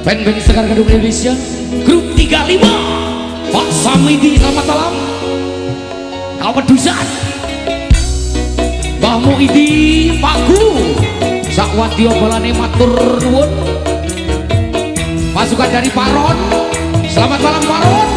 Band-band Sekar Gadung Indonesia Grup 35 Pak Samidi, selamat malam. Kawedusan Mbah Muidi, Pak Gu Sakwadya Balane matur nuwun. Pasukan dari Pak Ron, selamat malam Pak Ron.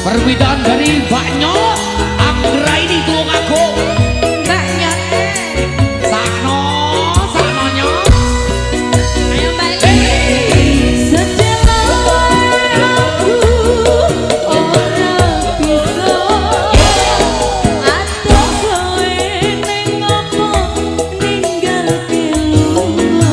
Permintaan dari Mbak Nyot Anggra ini tuh aku Mbak Nyot Sakno Nyot. Ayo Mbak Setelah aku ora bisa atau kowe ning ngomong ninggal kelungan.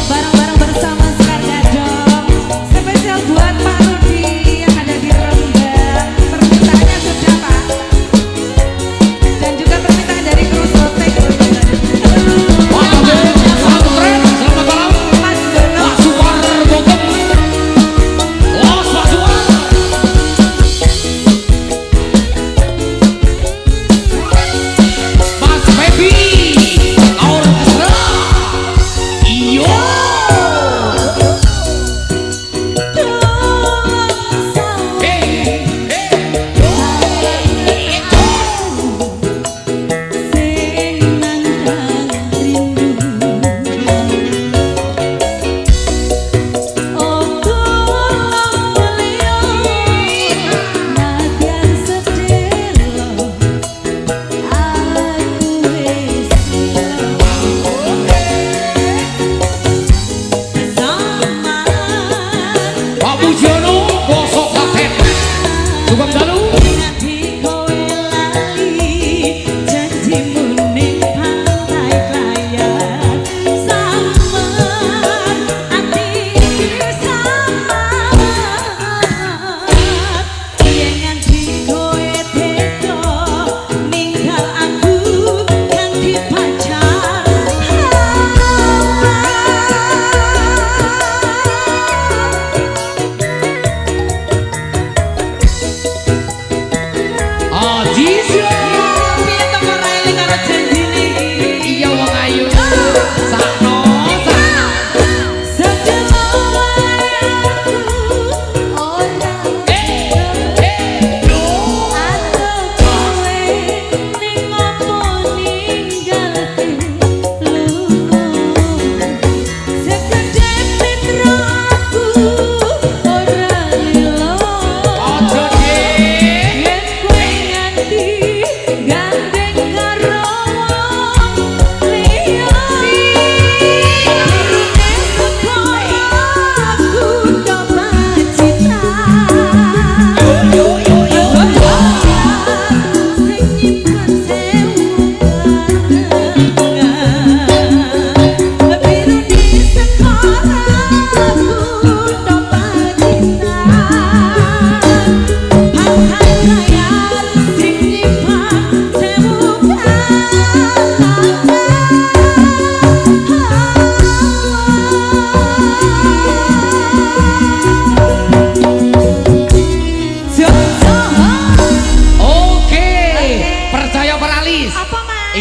Bareng-bareng bersama Sekar Gadung, spesial buat Pak Rudi yang ada di Rembang. Permintaannya sudah Pak, dan juga permintaan dari kru Sotek. Pak Abel, selamat tren, selamat malam. Mas Dono, Pak Suwar Bogem, los Pak Suwar. Mas Febi,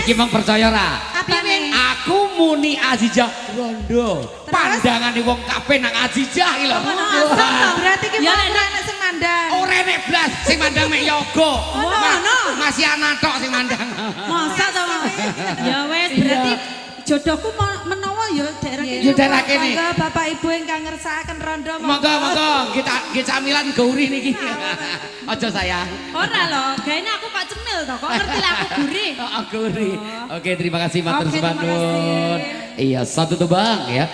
Iki mong percaya ra? Apa nih? Aku muni Azizah rondo. Pandangane wong kabeh nang Azizah iki lho. Berarti ki mau enak sing mandang. Ora enek blas sing mandang mek yoga. Masih anak tok sing mandang. Masa to, Mas? Ya wes berarti jodohku menawa ya daerah kene. Ya daerah kene. Monggo Bapak Ibu ingkang ngersakaken rondo Monggo kita camilan gauri niki. Aja sayang. Ora lho, gaene aku kok cemil to, kok ngerti lah aku gurih. Gurih. Oke, terima kasih matur Oke, terima nuwun. kasih. Iya, satu tuh Bang ya.